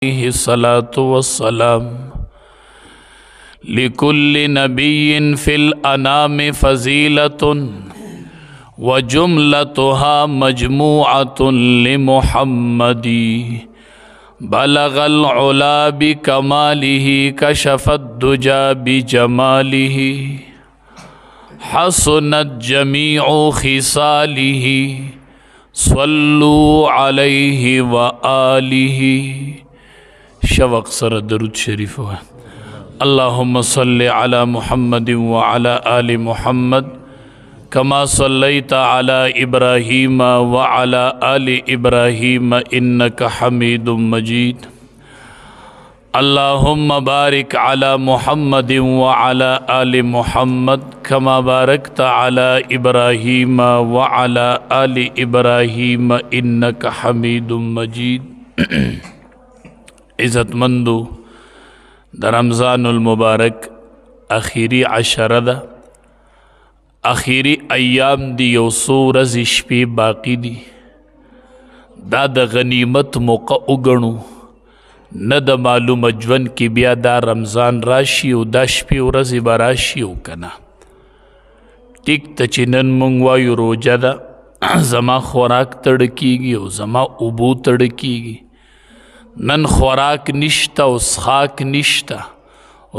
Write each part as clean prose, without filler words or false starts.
عليه الصلاة والسلام لكل نبي في الأنام فضيلة وجملتها مجموعة لمحمد بلغ العلا بكماله كشف الدجى بجماله حسنت جميع خصاله صلوا عليه وآله شوق سر درود شریف ہوا اللهم صل على محمد وعلى آل محمد كما صليت على إبراهيم وعلى آل إبراهيم إنك حميد مجيد اللهم بارك على محمد وعلى آل محمد كما باركت على إبراهيم وعلى آل إبراهيم إنك حميد مجيد عزت مندو در رمضان المبارک اخیری عشره ده اخیری ایام دی یو سو رز شپی باقی دی دا د غنیمت موقع اگنو نه د معلوم جون کی بیا دا رمضان راشی او دا شپی و رزی براشی او کنا ٹک تا چی نن منگ وایو روجه دا زما خوراک تڑکیگی او زما ابو تڑکیگی نن خوراک نشتا او سخاک نشتا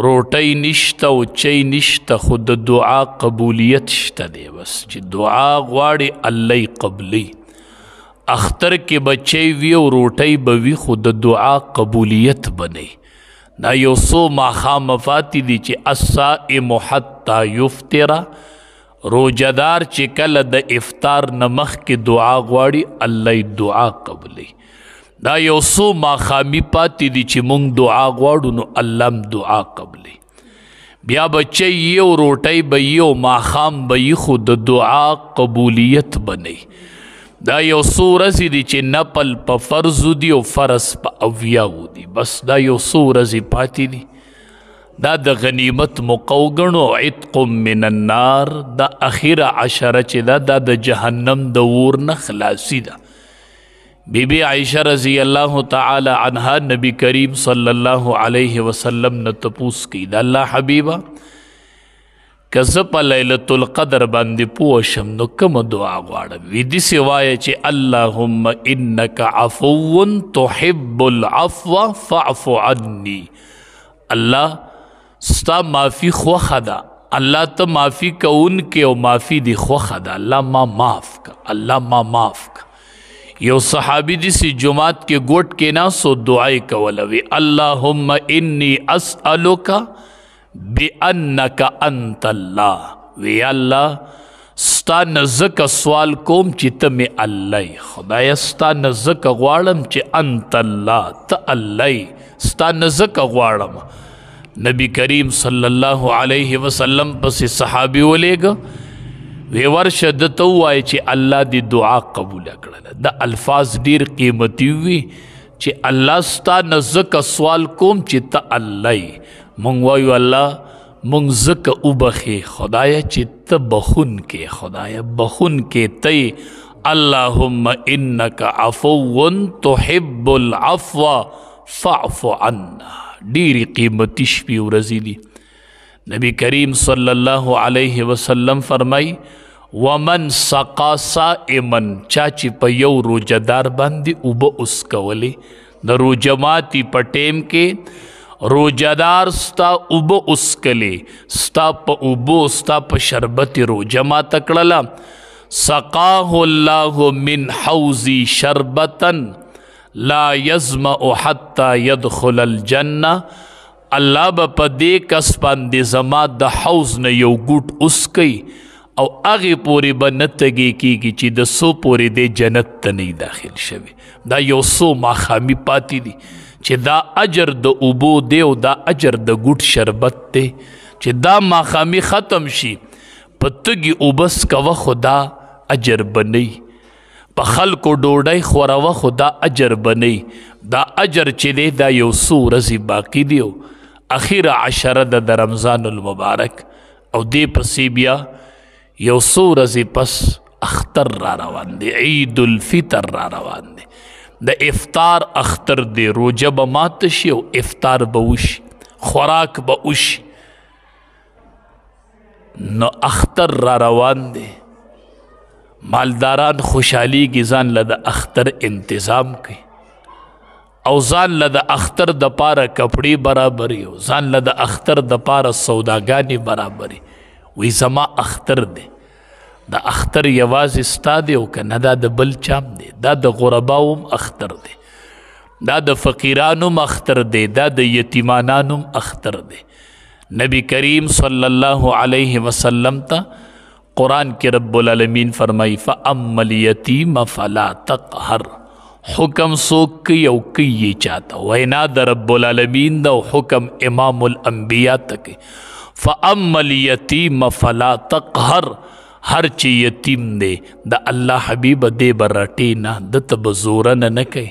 روٹی نشتا او چی نشتا خود دعا قبولیت شتا دے بس چی دعا غواڑی اللہ قبلی اختر کے بچے وی او روٹی بوی خود دعا قبولیت بنے نا یو سو ما خامفاتی دی چی السائم حتی یفترا روجدار چی کل دا افطار نمخ کی دعا غواڑی اللہ دعا قبلی دا یو سو ما خامی پاتی دی چی مونگ دعا غواړو نو اللہم دعا قبلی بیا بچے یو روٹی بیو ما خام بی خود دعا قبولیت بنی دا یو سو رزی دی چی نپل پا فرضو دی و فرض پا اویاو دی بس دا یو سو رزی پاتی دی دا دا غنیمت مقوگنو عتق من النار دا اخیر عشرہ چی دا دا جہنم دا ورن خلاصی دا بی بی عائشہ رضی اللہ تعالی عنہ نبی کریم صلی اللہ علیہ وسلم نے تپوس کی دا اللہ حبیبہ کزپا لیلت القدر باندی پوشم نو کم دعا غوارم ویدی سوائے چے اللہم انکا عفو تحب العفو فاعف عنی اللہ ستا معافی خوخدا اللہ تا معافی کا ان کے او معافی دی خوخدا اللہ ما معاف کا اللہ ما معاف کا یو صحابی دیسی جماعت کے گوٹ کے ناسو دعائی کولوی اللہم انی اسألوکا بِأَنَّكَ أَنْتَ اللَّهِ وی اللہ ستا نزک سوال کوم چی تم اللہ خدای ستا نزک غوارم چی انت اللہ تا اللہ ستا نزک غوارم نبی کریم صلی اللہ علیہ وسلم پس صحابی ولے گا وی ورشد تو آئے چی اللہ دی دعا قبول اکڑا دا الفاظ دیر قیمتی ہوئی چی اللہ ستا نزک سوال کوم چی تا اللہ منگ وایو اللہ منگ زک اوبخی خدای چی تا بخون کے خدای بخون کے تی اللہم انکا عفو تحب العفو فاعف عنا دیری قیمتی شپی و رزی دی نبی کریم صلی اللہ علیہ وسلم فرمائی ومن سقا سائمن چاچی پا یو روجدار باندی اوبا اس کولی دا روجماتی پا ٹیم کے روجدار ستا اوبا اس کلی ستا پا اوبو ستا پا شربت روجما تکڑلا سقاہ اللہ من حوزی شربتا لا یزمع حتی یدخل الجنہ اللہ با پا دے کس پاندے زما دا حوز نا یو گوٹ اس کئی او اغی پوری با نتگی کی چی دا سو پوری دے جنت تا نہیں داخل شوی دا یو سو ما خامی پاتی دی چی دا اجر دا اوبو دے و دا اجر دا گوٹ شربت دے چی دا ما خامی ختم شی پا تگی اوبس کوا خدا اجر بنی پا خلقو ڈوڑای خوروا خدا اجر بنی دا اجر چی دے دا یو سو رزی باقی دیو اخیر عشرہ دا رمضان المبارک او دے پسی بیا یو سو رزی پس اختر را روان دے عید الفطر را روان دے د افطار اختر دی، روجه به ماته شي او افطار به وشي، خوراک به وشي. نو اختر را روان دی، مالداران خوشحالیږي، ځان له د اختر انتظام کوي او ځان له د اختر د پاره کپړې برابري او ځان له د اختر د پاره سوداګانې برابري. وی زما اختر دی، د اختر یوازې ستا دی او که نه دا د بل چام دی، دا د غرباوم اختر دی، دا د فقیرانم اختر دی، دا د یتیمانانم اختر دی. نبی کریم صلی الله علیه وسلم ته قرآن کې رب العالمین فرمائی فَأَمَّا الْيَتِيمَ فَلَا تَقْهَرْ. حکم څوک کوي او کوي یې چاته، وینا د رب العالمین دا حکم امام الانبیاء ته کوي. فَأَمَّا الْيَتِيمَ فَلَا تَقْهَرْ. هر چې یتیم دی د الله حبیب دی به رټې نه، دته به زورنه نه کوي،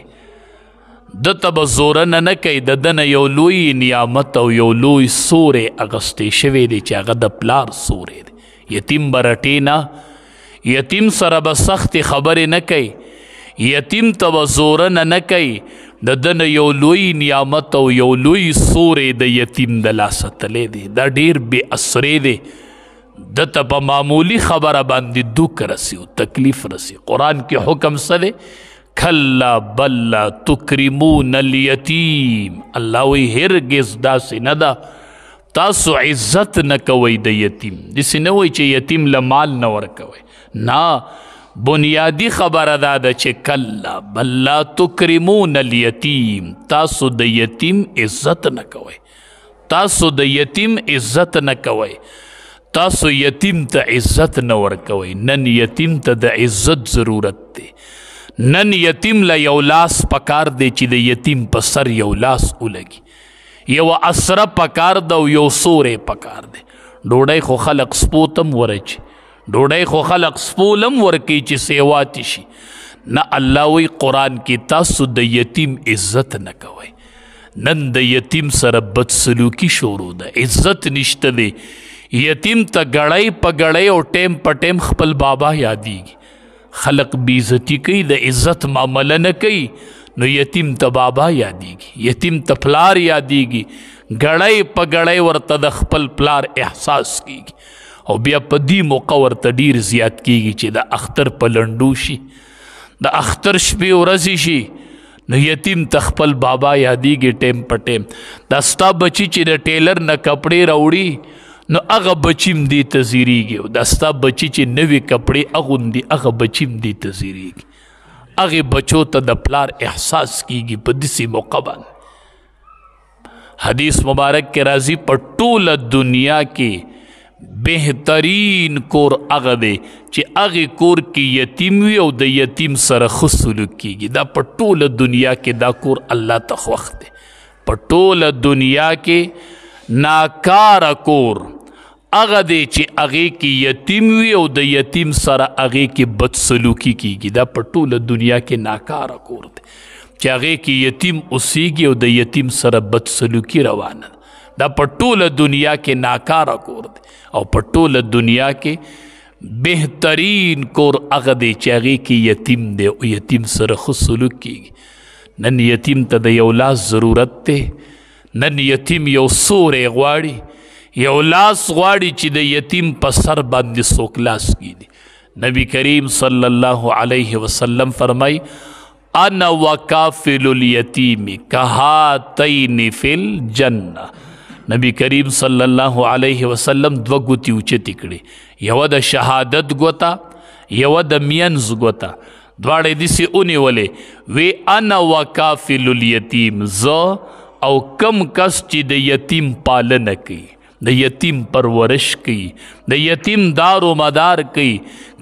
دته به زورنه نه کوي. د دنه یو لوی نعمت او یو لوی سوری اغستی شوی دی چې هغه د پلار سوری دی. یتیم به رټې نه، یتیم سره به سختې خبرې نه کوي، یتیم ته به زورنه نه کوي. د دنه یو لوی نعمت او یو لوی سوری د یتیم د لاسه تلی دی، دا ډیر بې اثرې دی. دته په معمولی خبره باندې دوک رسی او تکلیف رسی. قرآن کې حکم څه دی؟ کلا بل لا تکرمون الیتیم. الله وی هرگز داسې نه ده، تاسو عزت نه کوئ د یتیم. داسې نه وایي چې یتیم له مال نه ورکوئ، نه، بنیادی خبره دا ده چې کلا بل لا تکرمون الیتیم، تاسو د یتیم عزت نه کوئ، تاسو د یتیم عزت نه کوئ، تاسو یتیم ته عزت نه ورکوئ. نن یتیم ته د عزت ضرورت دی، نن یتیم له یو لاس پکار دی چې د یتیم په سر یو لاس ولګي، یو اسره پکار ده او یو سوری پکار دی. ډوډۍ خو خلق سپوتم ورچي، ډوډۍ خو خلق سپولم ورکي چې سیواتي شي. نه، الله وی قرآن کې تاسو د یتیم عزت نه کوئ. نن د یتیم سره بدسلوکي شروع ده، عزت نشته دی. یتیم ته ګړی په ګړی او ټیم په ټیم خپل بابا یادیږي. خلق بیزتی کوي، د عزت معامله نه کوي، نو یتیم ته بابا یادیږي، یتیم ته پلار یادیږي. ګړی په ګړی ورته د خپل پلار احساس کیږي او بیا په دې موقع ورته ډیر زیات کیږي چې د اختر په لنډو شي، د اختر شپې ورځې شي، نو یتیم ته خپل بابا یادیږي ټیم په ټیم. دا ستا بچی چې د ټیلر نه کپړې راوړي، نو هغه بچیم دی ته زیریږي، او دا ستا بچی چې نوې کپړې اغوندي هغه بچیم دی ته زیریږي. هغې بچو ته د پلار احساس کیږي په داسې موقع باندې. حدیث مبارک کې راځي په ټوله دنیا کې بهترین کور هغه دی چې هغې کور کې یتیم وي او د یتیم سره ښه سلوک کیږي. دا په ټوله دنیا کې دا کور الله ته خوښ دی. په ټوله دنیا کې ناکاره کور هغه دی چې هغې کې یتیم وي او د یتیم سره هغې کې بدسلوکي کیږي. دا په ټوله دنیا کې ناکاره کور دی چې هغې کې یتیم اوسیږي او د یتیم سره بدسلوکي روانه ده. دا په ټوله دنیا کې ناکاره کور دی او په ټوله دنیا کې بهترین کور هغه دی چې هغې کې یتیم دی او یتیم سره ښه سلوک کیږي. نن یتیم ته د یو لاس ضرورت دی، نن یتیم یو سوری غواړي، یو لاس غواړي چې د یتیم په سر باندې څوک لاس کیږي. نبی کریم صلی الله علیه وسلم فرمای انا وکافل الیتیم کهاتین فی الجنه. نبی کریم صلی الله علیه وسلم دو ګوتې اوچتې کړې، یوه د شهادت ګوته، یوه د مینځ ګوته، دواړه داسې ونیولې. وی انا وکافل الیتیم، زه او کم کس چې د یتیم پالنه کوي، د یتیم پرورش کوي، د یتیم دار و مدار کوي،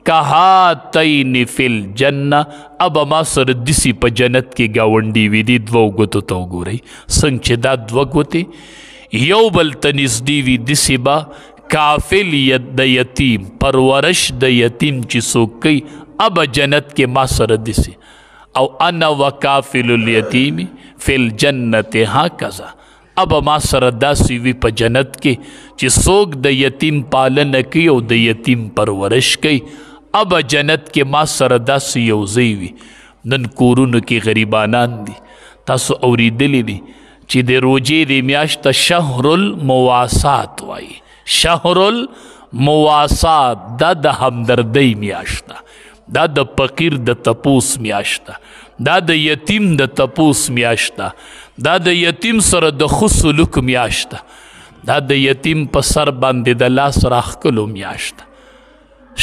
کهاتین فی الجنه، اب ما سره دسی په جنت کې گاونډي وي. دي دوو ګوتو ته وګورئ، څنګه چې دا دوه ګوتې یو بل ته نږدې وي، داسې به کافل د یتیم، پرورش د یتیم چې څوک کوي، اب جنت کې ما سره دسی. او انا وکافل الیتیم فی الجنت هکذا، اب ما سره داسې وي په جنت کې چې څوک د یتیم پالنه کوي او د یتیم پرورش کوي، اب جنت کې ما سره داسې یو ځای وي نن کورونو کې غریبانان دي. تاسو اوریدلی دي چې د روجې د میاشت شهر المواسات وایي. شهر المواسات دا د همدردۍ میاشت ده، دا د فقیر د تپوس میاشت ده، دا د یتیم د تپوس میاشت ده، دا د یتیم سره د ښه سلوک میاشت ده، دا د یتیم په سر باندې د لاس راښکلو میاشت ده.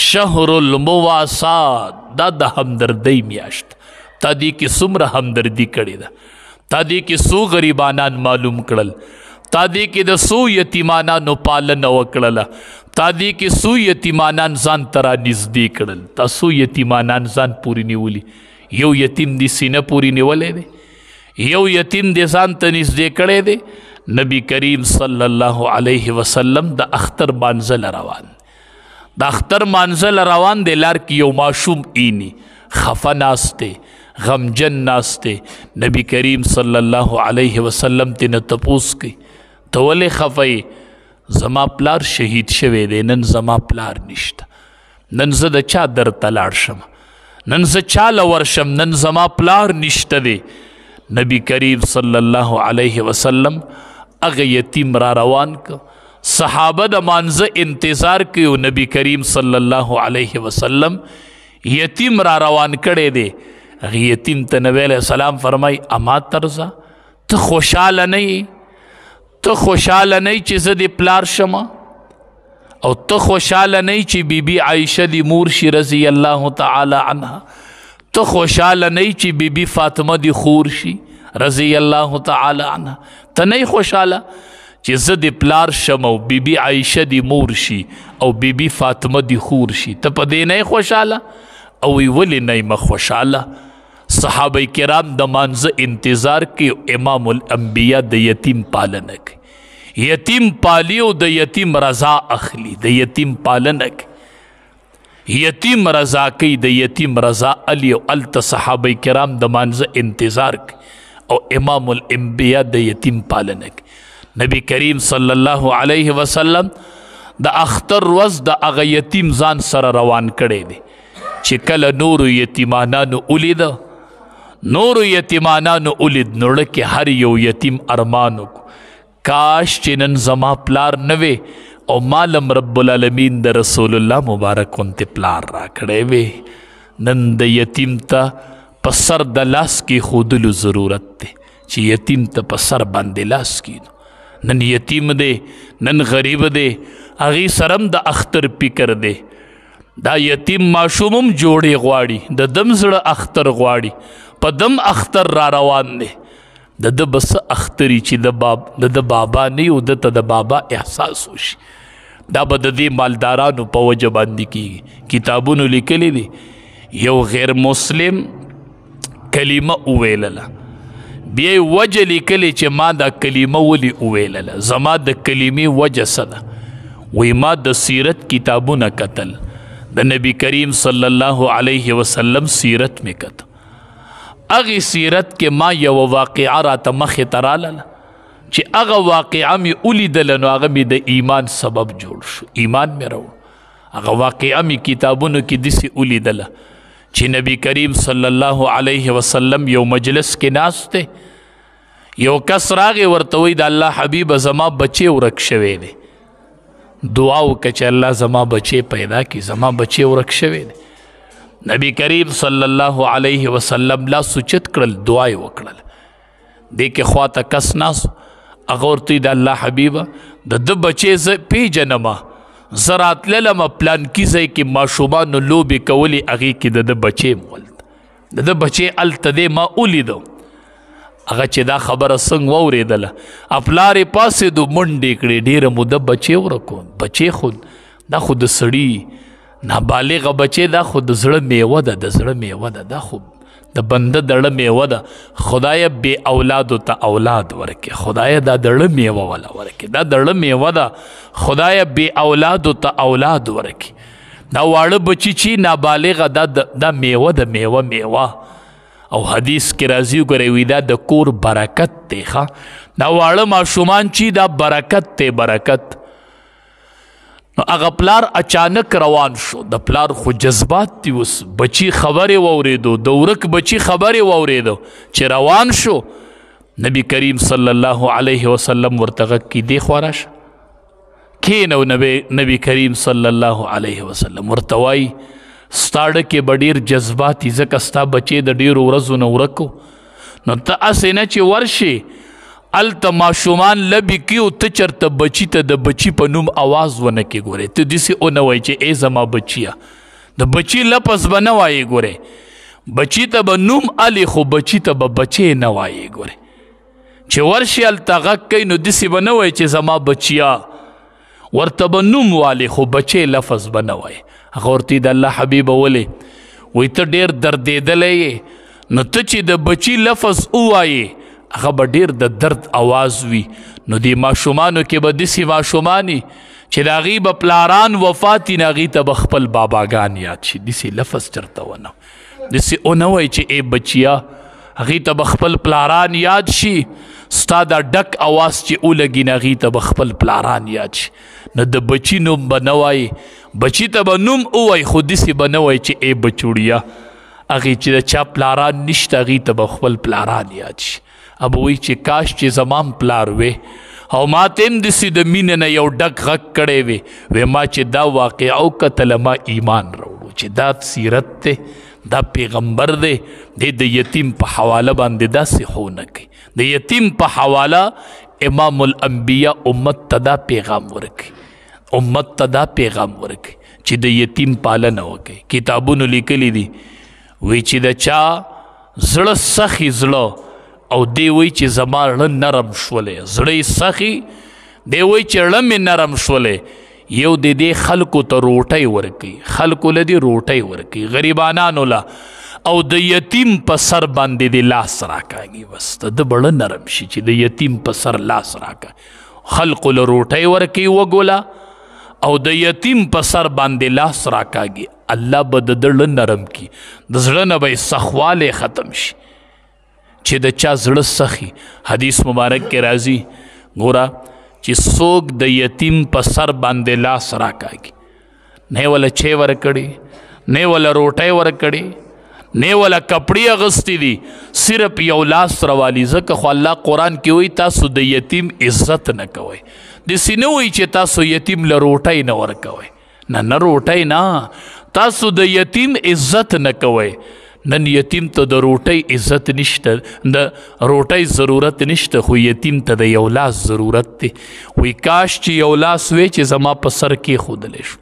شهر المواسات دا د همدردۍ میاشت. تا دې کې څومره همدردي کړې ده، تا دې کې څو غریبانان معلوم کړل، تا دې کې د څو یتیمانانو پالنه وکړله، تا دې کې څو یتیمانان ځان ته را نږدې کړل، تا څو یتیمانان ځان پورې نیولي. یو یتیم دې سینه پورې نیولی دی، یو یتیم دې ځان ته نږدې کړی دی. نبی کریم صلی الله علیه وسلم د اختر مانځله روان، د اختر مانځله روان دی. لار کې یو ماشوم اینی خفه ناست دی، غمجن ناست دی. نبی کریم صلی الله علیه وسلم تینا تپوس کی ته ولې خفه یې؟ زما پلار شهید شوی دی، نن زما پلار نشته، نن زه د چا در ته لاړ شم، نن زه چاله ورشم، نن زما پلار نشته دی. نبی کریم صلی الله علیه وسلم هغه یتیم را روان که. صحابه د مانځه انتظار کوي او نبی کریم صلی الله علیه وسلم یتیم را روان کړی دی. هغه یتیم ته نبی علیہ السلام فرمای اما ترزا ته خوشحاله نه یې؟ ته خوشحاله نه یې چې زه د پلار شمه؟ او ته خوشحاله نه یې چې بیبي عایشه دی مور شي رضی الله تعالی عنها؟ ته خوشحاله نه یې چې بیبي فاطمه دی خور شي رضی الله تعالی عنها؟ ته نه یې خوشحاله چې زه د پلار شم او بیبي عایشه دی مور شي او بیبي فاطمه دی خور شي؟ ته په دې نه یې خوشحاله؟ او وی ولې نه یم خوشحاله؟ صحابه کرام د مانځه انتظار کوي، امام الانبیاء د یتیم پالنه کوي، یتیم پالی او د یتیم رضا اخلي، د یتیم پالنه کوي، یتیم رضا کوي، د یتیم رضا علی او الته صحابه کرام د مانځه انتظار کوي او امام الانبیاء د یتیم پالنه کوي. نبی کریم صلی الله علیه وسلم د اختر ورځ د هغه یتیم ځان سره روان کړی دی چې کله نورو یتیمانانو ولید، نورو یتیمانانو ولید، نوړه کې هر یو یتیم ارمانو کاش چې نن زما پلار نه وی او مالم رب العالمین د رسول الله مبارک انته پلار را کړی وی. نن د یتیم ته په سر د لاس کې خودلو ضرورت دی چې یتیم ته په سر باندې لاس کینو. نن یتیم دی، نن غریب دی، هغې سرم د اختر فکر دی. دا یتیم ماشومم جوړې غواړي، د دم زړه اختر غواړي، په دم اختر را روان دی. د ده بس اختری چې د بابا نه یو ده ته د بابا احساس وشي. دا به د دې مالدارانو په وجه باندې کېږي. کتابونو لیکلی دی یو غیر مسلم کلمه وویلله، بیا یې وجه لیکلی چې ما دا کلمه ولې وویلله، زما د کلمې وجه څه ده؟ وی ما د سیرت کتابونه کتل، د نبی کریم صلی الله علیه وسلم سیرت مې کتل. هغې سیرت کې ما یو واقعه راته مخې ته رالاله چې هغه واقعه مې ولیدله نو هغه مې د ایمان سبب جوړ شو، ایمان مې راوړ. هغه واقعه مې کتابونو کې داسې ولیدله چې نبی کریم صلی الله علیه وسلم یو مجلس کې ناست دی، یو کس راغی ورته وایي د الله حبیبه زما بچی ورک شوی دی، دعا وکړه چې الله زما بچی پیدا کړي، زما بچی ورک شوی دی. نبی کریم صلی الله علیه وسلم لا سوچت کړل، دعا یې وکړل. دې کې خواته کس ناست، هغه ورته د الله حبیبه د ده بچی زه پیژنمه، زه راتللم پلانکي ځای کې ماشومانو لوبې کولې، هغې کې د ده بچی ولته، د ده بچی هلته دی ما ولیدو. هغه چې دا خبره څنګه واورېدله پلار یې پاڅېدو منډې کړې، ډېره موده بچی ورکو. بچی خو دا خو د سړي نابالغه بچی، دا خو د زړه میوه ده، د زړه میوه ده، دا خو د بنده د زړه میوه ده. خدایه بې اولادو ته اولاد ورکړي، خدایه دا د زړه میوه وله ورکړي، دا د زړه میوه ده، خدایه بې اولادو ته اولاد ورکړي. دا واړه بچی چې نابالغه دا میوه ده، میوه میوه. او حدیث کې راځي وګورئ وی دا د کور برکت دی. ښه دا واړه ماشومان چې دا برکت دی، برکت. نو هغه پلار اچانک روان شو. د پلار خو جذبات دي اوس، بچی خبرې واورېدو، د ورک بچی خبرې واورېدو چې روان شو. نبی کریم صلی الله علیه وسلم ورته غږ کړي دی خوا راشه کښېنه. نبی کریم صلی الله علیه وسلم ورته وایي ستا ډکې به ډېر جذبات دي ځکه ستا بچې د ډېرو ورځو نه ورک و. نو ته هسې نه چې ورشې هلته ماشومان لبې کړي او ته چېرته بچي ته د بچي په نوم آواز ونه کړې. ګورې ته داسې ونه وایي چې ای زما بچیه، د بچي لفظ به نه وایې. ګورې بچي ته به نوم الې خو بچي ته به بچې نه وایې. ګورې چې ورشي هلته غږ کوي نو داسې به نه وایي چې زما بچیه، ورته به نوم والې خو بچې لفظ به نه وایي. هغه ورته د الله حبیبه ولې وایي ته ډېر دردېدلی یې، نو ته چې د بچي لفظ ووایې هغه به ډېر د درد آواز وي. نو دې ماشومانو کې به داسې ماشومان چې د هغې به پلاران وفات وي، نو هغې ته به خپل باباګان یاد شي. داسې لفظ چېرته ونه داسې ونه وایي چې ای بچیه، هغې ته به خپل پلاران یاد شي. ستا دا ډک اواز چې ولګي نو هغې ته به خپل پلاران یاد شي. نو د بچي نوم به نه وایي، بچي ته به نوم ووایي خو داسې به نه وایي چې ای بچوړیه. هغې چې د چا پلاران نشته هغې ته به خپل پلاران یاد شي. ابو وی چې کاش چې زمام پلار وې او ما ته هم داسې د مینې نه یو ډک غږ کړی وی ما چې دا واقعه وکتله ما ایمان راوړو چې دا سیرت دی، دا پیغمبر دی، د یتیم په حواله باندې داسې خو نه کوي. د یتیم په حواله امام الانبیاء امت ته دا پیغام ورکوي، امت ته دا پیغام ورکوي چې د یتیم پالنه وکړي. کتابونو لیکلی دي وی چې د چا زړه سخي زړه او دی وی چې زما زړه نرم شولی، زړه یې سخي، دی وی چې زړه مې نرم شولی، یو د دې خلکو ته روټۍ ورکوي، خلکو له دې روټۍ ورکوي غریبانانو له، او د یتیم په سر باندې د لاس راکاږي. بس د ده بړه نرم شي چې د یتیم په سر لاس راکاږي. خلکو له روټۍ ورکوي وګوله او د یتیم په سر باندې لاس راکاږي. الله به د ده زړه نرم کړي، د زړه نه به یې سخوالی ختم شي چې د چا زړه سخي. حدیث مبارک کې راځي ګوره چې څوک د یتیم په سر باندې لاس راکاږي، نه وله چای ورکړي، نه وله روټۍ ورکړي، نه وله کپړې اغوستې دي، صرف یو لاس راوالي. ځکه خو الله قرآن کې وایي تاسو د یتیم عزت نه کوئ. داسې نه وایي چې تاسو یتیم له روټۍ نه ورکوئ، نه روټۍ نه، تاسو د یتیم عزت نه کوئ. نن یتیم ته د روټۍ عزت نشته، د روټۍ ضرورت نشته، خو یتیم ته د یو لاس ضرورت دی. وی کاش چې یو لاس وی چې زما په سر کېښودلی شو،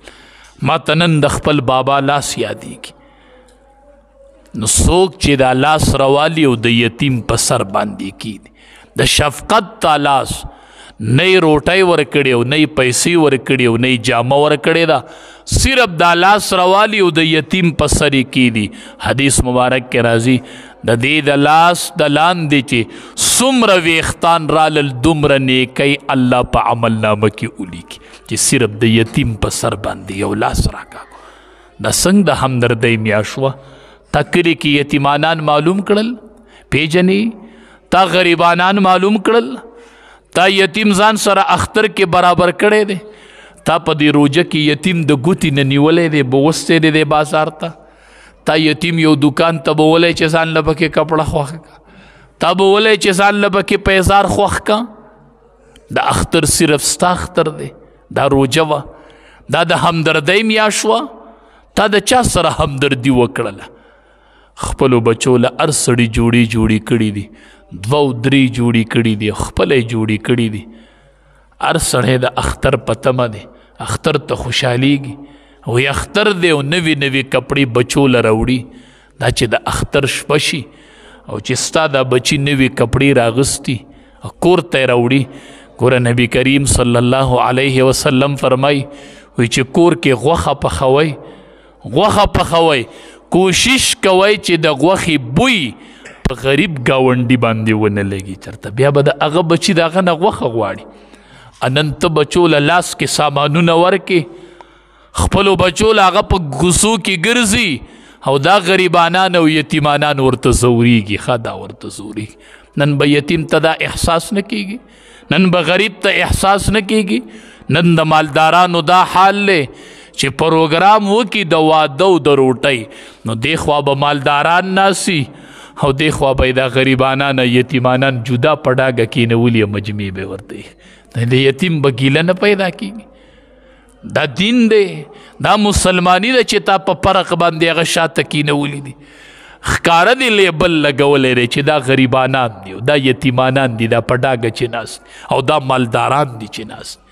ما ته نن د خپل بابا لاس یادېږي. نو څوک چې دا لاس روالي او د یتیم په سر باندې کېږي، د شفقت تا لاس، نه یې روټۍ ورکړې او نه یې پیسې ورکړې او نه یې جامه ورکړې ده، صرف دا لاس روالي او د یتیم په سر یې کېدي. حدیث مبارک کې راځي د دې د لاس د لاندې چې څومره ویښتان رالل دومره نیکۍ الله په عمل نامه کې ولیکي چې صرف د یتیم په سر باندې یو لاس راکاږو. دا څنګه د همدردۍ میاشت وه؟ تا کلي کې یتیمانان معلوم کړل، پیژنې؟ تا غریبانان معلوم کړل؟ تا یتیم ځان سره اختر کې برابر کړی دی؟ تا په دې روجه کې یتیم د ګوتې نه نیولی دی، بوستی دی بازار ته؟ تا یتیم یو دکان ته به ولی چې ځان له پکې کپړه خوښ کا؟ تا به ولی چې ځان له پکې پیزار خوښ کا؟ د اختر صرف ستا اختر دی، دا روجه وه، دا د همدردۍ میاشت وه. تا د چا سره همدردي وکړله؟ خپلو بچو له هر سړي جوړې کړي دي، 2-3 جوړې کړي دي، خپله یې جوړې کړي دي. هر سړی د اختر په تمه دی، اختر ته خوشحالیږي، وایي اختر دی او نوې کپړې بچو له راوړي. دا چې د اختر شپه شي او چې ستا دا بچي نوې کپړې راغستي او کور ته یې راوړي. ګوره نبی کریم صلی الله علیه وسلم فرمایي وایي چې کور کې غوښه پخوئ، کوشش کوئ چې د غوښې بوی په غریب ګاونډي باندې ونه لګي، چېرته بیا به د هغه بچي د هغه نه غوښه غواړي. نن ته بچو له لاس کې سامانونه ورکې، خپلو بچو له هغه په کوڅو کې ګرځي او دا غریبانان او یتیمانان ورته ځورېږي. ښه دا ورته ځورېږي. نن به یتیم ته دا احساس نه کېږي، نن به غریب ته احساس نه کېږي، نن د مالدارانو دا حال دی چې پروګرام وکي د واده او د روټۍ نو دې خوا به مالداران ناسي او دې خوا به دا غریبانان یتیمانان جدا په ډاګه کېنولي مجمع به ورته د یتیم به ګیله نه پیدا کېږي دا دین دی دا مسلمانی ده چې تا په فرق باندې هغه شاته کېنولي دي ښکاره دی لیبل لګولی دی چې دا غریبانان دي دا یتیمانان دي دا په ډاګه چې ناست او دا مالداران دي چې ناست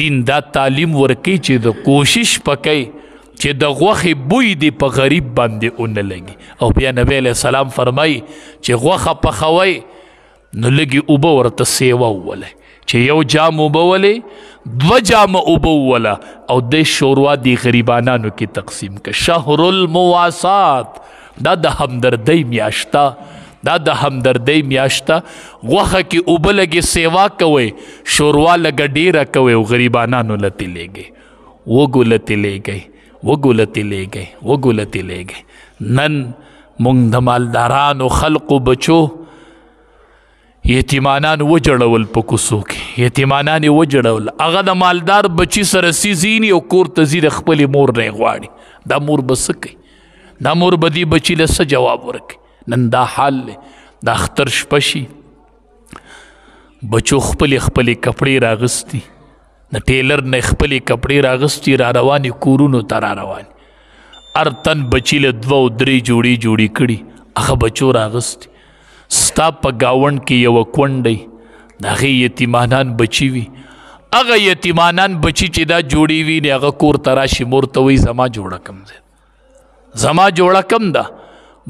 دین دا تعلیم ورکی چې د کوشش پکې چې د غوښې بوی دی په غریب باندې ونه لګي او بیا نبی علیه السلام فرمایي چې غوښه پخوئ نو لږې اوبه ورته سیوه وولئ چې یو جام اوبه ولې 2 جامه اوبه ووله او د شوروا دی غریبانانو کې تقسیم که شهر المواسات دا د همدردۍ میاشته دا د همدردۍ میاشته غوښه کې اوبه لږې سیوا کوئ شوروا لږه ډیره کوئ او غریبانانو لتې لیږئ وږو لتې لیږئ وږو لتې لیږئ وږو لتې لیږئ نن موږ د مالدارانو خلقو بچو یتیمانان وجړول په کوڅو کې یتیمانان یې وجړول هغه د مالدار بچي سره سیزیني او کور ته ځي د خپلې مور نه یې غواړي دا مور به څه کوي دا مور به دې بچي له څه جواب ورکوي نن دا حال دی د اختر شپه شي بچو خپلې کپړې راغستي د ټیلر نه خپلې کپړې راغستي را روانې کورونو ته را روانې هر تن بچي له 2 او 3 جوړې کړي هغه بچو راغستي ستا په ګاونډ کې یوه کونډۍ د هغې یتیمانان بچي وي هغه یتیمانان بچي چې دا جوړې وي نو هغه کور ته راشي مور ته وایي زما جوړه کم دی زما جوړه کم ده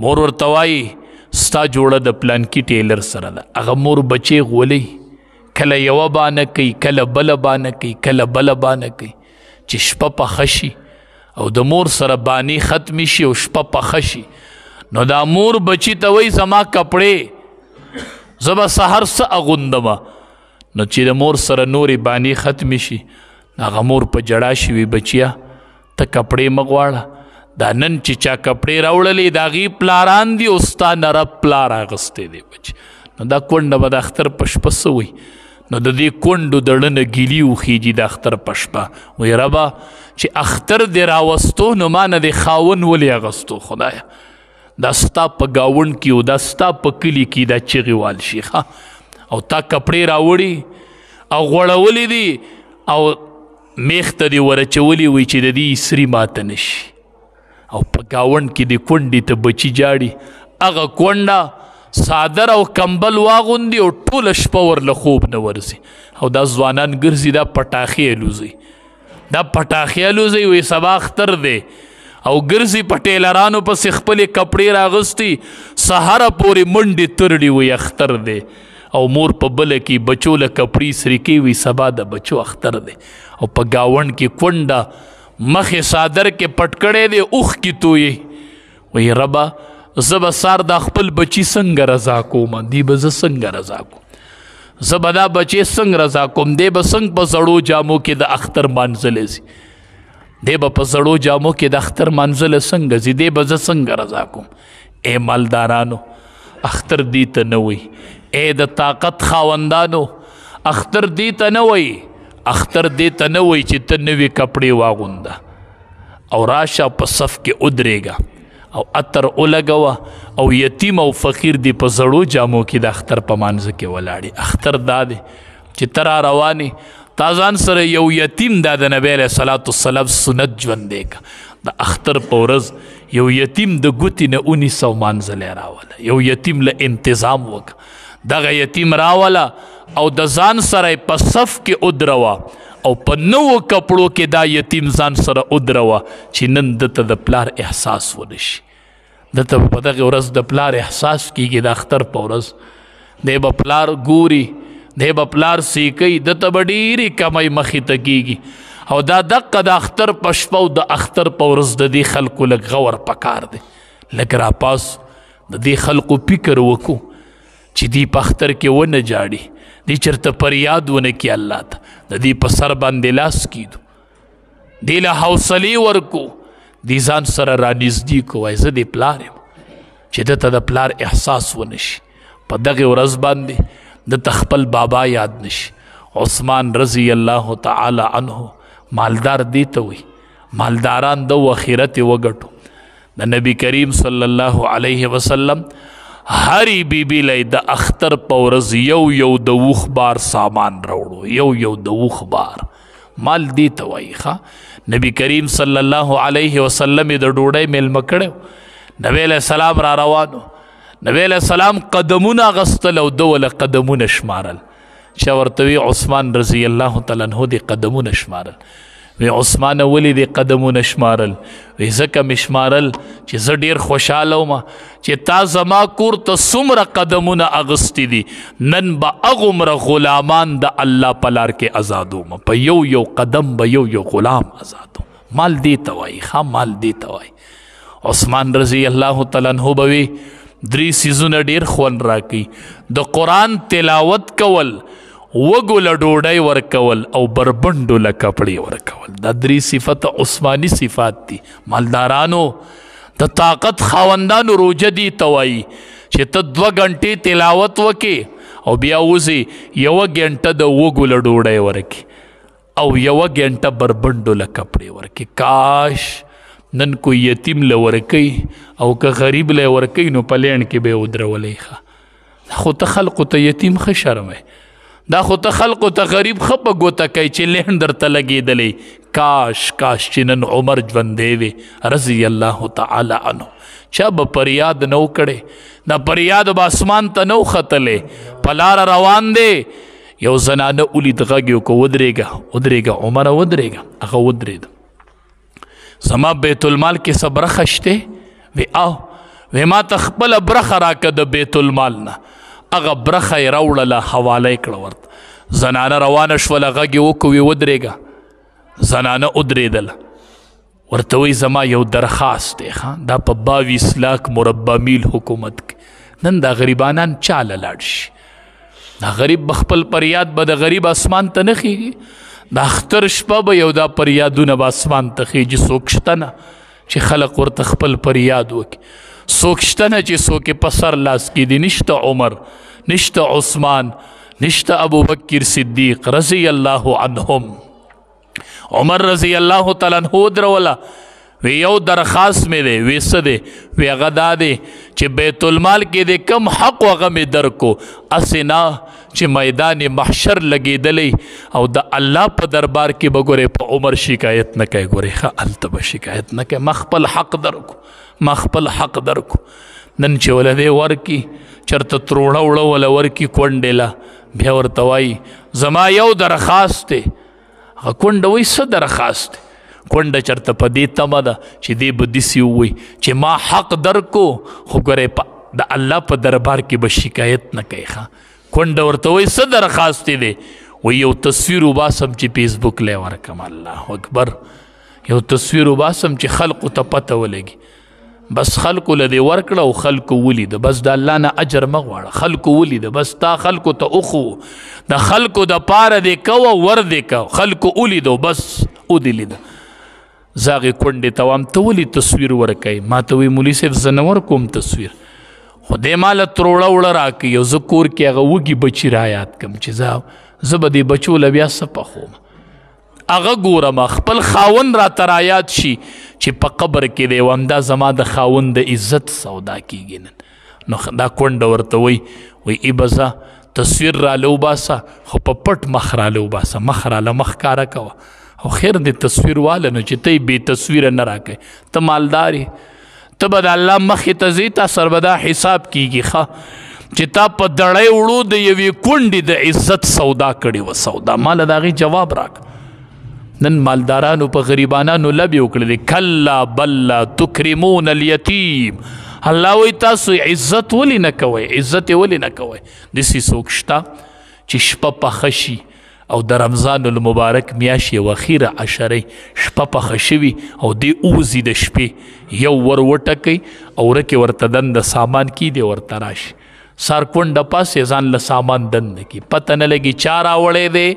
مور ورته وایي ستا جوړه د پلانکي ټیلر سره ده هغه مور بچی غولي کله یوه بانه کوي کله بله بانه کوي کله بله بانه کوي چې شپه پخه شي او د مور سره بانې ختمې شي او شپه پخه شي نو دا مور بچی ته وایي زما کپړې زه به سهار څه اغوندمه نو چې د مور سره نورې بانې ختمې شي هغه مور په جړا شي وي بچیا ته کپړې مه غواړه دا نن چې چا کپړې راوړلې د هغې پلاران دي او ستا نه رب پلار اغوستی دی بچ نو دا کونډه به د اختر په شپه څه وایي نو د دې کونډو د ړنه ګیلي وخیږي د اختر په شپه وایي ربه چې اختر دې راوستو نو ما نه دې خاون ولې اغوستو خدایه دا ستا په ګاونډ کې او دا ستا په کلي کې دا چغې وال شي او تا کپړې راوړي او غوړولې دي او میخ ته دې ورچولي وي چې د دې سري ماته نه شي او په ګاونډ کې د کونډې ته بچي جاړي هغه کونډه صادر او کمبل واغوندي او ټوله شپه ورله خوب نه ورځي او دا ځوانان ګرځي دا پټاخې الوزي دا پټاخې الوزي وایي سبا اختر دی او ګرځي په ټیلرانو پسې خپلې کپړې راغستي سهاره پورې منډې ترړي وایي اختر دی او مور په بله کې بچو له کپړې سرکې وي سبا د بچو اختر دی او په ګاونډ کې کونډه مخې صادر کې پټ کړی دی اوښ کې تویې وایي ربه زه به سار دا خپل بچي څنګه رضا کوم دی به زه څنګه رضا کوم زه به دا بچی څنګه رضا کوم دی به څنګه په زړو جامو کې د اختر مانځلی سي دی به په زړو جامو کې د اختر مانځله څنګه ځي دی به زه څنګه رضا کوم ای مالدارانو اختر دی ته نه وایي ای د طاقت خاوندانو اختر دی ته نه وایي اختر دی ته نه وایي چې ته نوې کپړې واغونده او راشه په صف کې ودرېږه او عطر ولګوه او یتیم او فقیر دی په زړو جامو کې د اختر په مانځه کې ولاړې اختر دا دی چې ته را روانې تا ځان سره یو یتیم دا د نبی علیه صلات والسلام سنت ژوندی که د اختر په ورځ یو یتیم د ګوتې نه 1900 مانځلی راوله یو یتیم له انتظام وکړه دغه یتیم راوله او د ځان سره په صف کې ودروه او په نوو کپړو کې دا یتیم ځان سره ودروه چې نن دته د پلار احساس ونه شي دته په دغه ورځ د پلار احساس کېږي د اختر په ورځ دی به پلار ګوري دی به پلار سیکي دته به ډېرې کمۍ مخې ته کېږي او دا دقه د اختر په شپه او د اختر په ورځ د دې خلکو لږ غور پکار دی لږ راپاسو د دې خلکو فکر وکړو چې دی په اختر کې ونه جاړي دی چرته پریاد ونه کړي الله ته د دې په سر باندې لاس کیدو دی له حوصلې ورکو دی ځان سره رانږدې کو وایي زه دې پلار یم چې دته د پلار احساس ونه شي په دغې ورځ باندې دته خپل بابا یاد نشي عثمان رضی الله تعالی عنه مالدار دی ته وي مالداران د اخرت وګټو د نبی کریم صلی الله علیه وسلم هری بیبی لای د اختر پورز یو د وخ بار سامان راوړو یو د وخ بار مال دی ته وای ښه نبی کریم صلی الله علیه وسلم د ډوډۍ میل مکړو نبی علیہ السلام را روانو نبی علیہ السلام قدمونه غستل او دول قدمونه شمارل چا ورته وی عثمان رضی الله تعالی عنہ دی قدمونه شمارل وی عثمان ولی دی قدمونه شمارل وی زکه مشمارل چې زه ډیر خوشاله وم چې تا زما کور ته څومره قدمونه اغستی دي نن به اغمره غلامان د الله په لار کې آزادوم په یو قدم به یو غلام آزادوم مال دی ته وایي ښه مال دی ته وایي عثمان رضی الله تعالی عنہ به وی درې سیزونه ډیر خوند راکړي د قرآن تلاوت کول وګله ډوډۍ ورکول او بربنډو له کپړې ورکول دا درې صفت عثماني صفات دي مالدارانو د طاقت خاوندانو روجه دي ته وایي چې ته 2 غنټې تلاوت وکې او بیا وځې 1 غنټه د وګله ډوډۍ ورکې او 1 غنټه بربنډو له کپړې ورکې کاش نن کو یتیم له ورکې او که غریب له ورکې نو په لین کې به ودرولې ښه خو ته خلقو ته یتیم ښه شرمې دا خو ته خلقو ته غریب ښه په ګوته کوي چې لین درته لګېدلی کاش چې نن عمر ژوندی وي رضی الله تعالی عنه چا به پریاد نو کړی دا پریاد به اسمان ته نو ختلی په لاره روان دی یو زنانه ولید غږ یې وکړو ودرېږه عمره ودرېږه هغه ودرېده زما بیت المال کې څه برخه شته وی وی ما ته خپله برخه راکه د بیت المال نه هغه برخه یې راوړله حواله یې کړه ورته زنانه روانه شوله غږ یې وکړو وی ودرېږه زنانه ودرېدله ورته وی زما یو درخواست دی دا په 22 لاک مربع میل حکومت کې نن دا غریبانان چاله لاړ شي دا غریب بخپل پریاد به د غریب اسمان ته نه خیږي دا اختر شپه به یو دا پریادونه به اسمان ته خیږي څوک شته نه چې خلق ورته خپل پریاد وکړي څوک شته نه چې څوک یې په سر لاس کې دي نشته عمر نشته عثمان نشته ابوبکر صدیق رضی الله عنهم عمر رضی الله تعالی عنہ دروله وی یو درخواست مې دی وی څه دی وی هغه دا دی چې بیت المال کې د کم حق هغه مې درکو هسې نه چې میدان محشر لګېدلی او د الله په دربار کې به ګورې په عمر شکایت نه کوي ګورې ښه هلته به شکایت نه کوي ما خپل حق درکو نن چې وله دی ورکي چېرته تروړه وړه وله ورکي کونډې له بیا ورته وایي زما یو درخواست دی هغه کونډه وایي څه درخواست دی کونډه چېرته په دې تمه ده چې دی به داسې ووایي چې ما حق درکو خو ګورې د الله په دربار کې به شکایت نه کوي ښه کونډه ورته وایي څه درخواست دی وایي یو تصویر وباسم چې فیسبوک لی ورکم الله اکبر یو تصویر وباسم چې خلقو ته پته ولګي بس خلقو له دې ورکړه او خلقو ولیده بس د الله نه اجر مه غواړه خلقو ولیده بس تا خلقو ته اخو د خلقو د پاره دې کوه ور دې کوه خلقو ولیدو بس ودې لیده زاغې کونډې ته وام ته ولې تصویر ورکوي ما ته وایي مولي صاحب زه نه ورکوم تصویر خو دی ما له تروړه وړه راکوي او زه کور کې هغه وږي بچي رایاد کړم چې زه به دې بچو له بیا څه پخوم هغه ګورم خپل خاوند راته رایاد شي چې په قبر کې دی همدا زما د خاوند د عزت سودا کېږي نن نو دا کونډه ورته وایي ای به زه تصویر راله وباسه خو په پټ مخ راله وباسه مخ راله مخ ښکاره کوه او خیر دې تصویر واله نو چې ته یې بې تصویره نه راکوې ته مالدار یې ته به د الله مخې ته ځې تا سر به دا حساب کېږي ښه چې تا په دړی وړو د یوې کونډې د عزت سودا کړې وه سودا ماله د هغې جواب راکړه نن مالدارانو په غریبانانو لبې وکړلې کلا بل تکرمون الیتیم الله وایي تاسو عزت ولې نه کوئ عزت یې ولې نه کوئ داسې څوک شته چې شپه پخه شي او د رمضان المبارک میاشت یو اخیره عشرې شپه پخه شوي او دې اوزي د شپې یو ور وټکئ او ورکې ورته دنده سامان کیدی ورته راشي سار کونډه پاسې ځان له سامان دنده کی پته نه لګي چا راوړی دی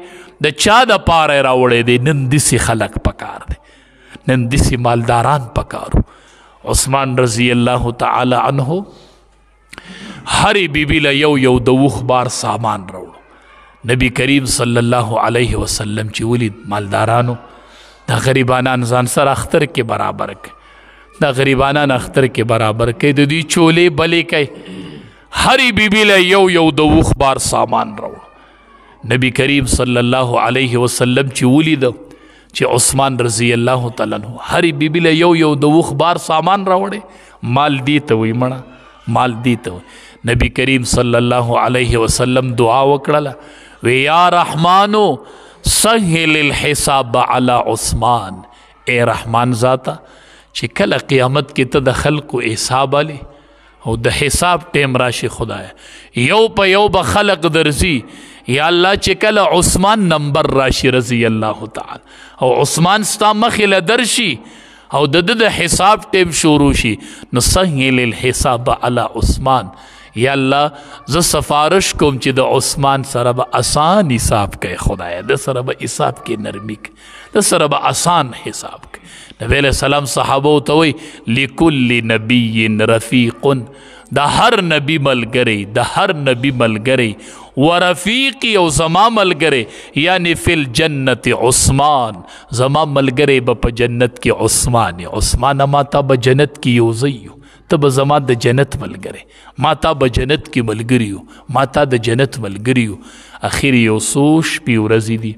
د چا د پاره راوړی دی نن داسې خلک پکار دی نن داسې مالداران پکارو عثمان رضی الله تعالی عنه هرې بیبي له یو د وخ بار سامان راوړو نبی کریم صلی الله علیه وسلم چې ولید مالدارانو دا غریبانان ځان سره اختر کې برابر کړي، دا غریبانان اختر کې برابر کړي، د دوی چولې بلې کوي، هرې بیبي له یو یو د وخ بار سامان راوړ. نبی کریم صلی الله علیه وسلم چې ولید چې عثمان رضی الله تعالی عنہ هرې بیبي له یو یو د وخ بار سامان راوړي، مال دی ته وی مړه، مال دی ته وی. نبی کریم صلی الله علیه وسلم دعا وکړله، وی یا رحمانو سهل الحساب علی عثمان، اے رحمان ذاتا چې کله قیامت کې ته د خلقو حساب علی او د حساب ټیم راشي خدایا، یو په یو به خلق درځي، یا الله چې کله عثمان نمبر راشي رضی الله تعالی او عثمان ستا مخې له درشي او د حساب ټیم شروع شي، نو سهل الحساب علی عثمان، یا الله زه سفارش کوم چې د عثمان سره به آسان حساب کوي خدایا، د سره به حساب کې نرمي کوي، د سره به آسان حساب کوي. نبی علیہ السلام صحابو ته وی لکل نبی رفیق، د هر نبی ملګری، د هر نبی ملګری، ورفیقی او زما ملګری یعنی فی الجنت عثمان، زما ملګری به په جنت کې عثمان، عثمان ما تا به جنت کې یوځیو، ته به زما د جنت ملګری، ما تا به جنت کې ملګریو، ما تا د جنت ملګریو. اخر یو څو شپې ورځې دي،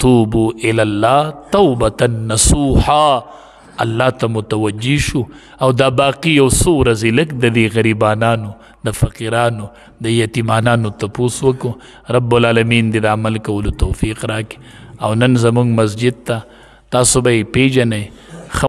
توبو الی الله توبة نصوحا، الله ته متوجه شو او دا باقی یو څو ورځې لږ د دې غریبانانو، د فقیرانو، د یتیمانانو تپوس وکړو. رب العالمین دې د عمل کولو توفیق راکړي. او نن زموږ مسجد ته تاسو به یې پیژنئ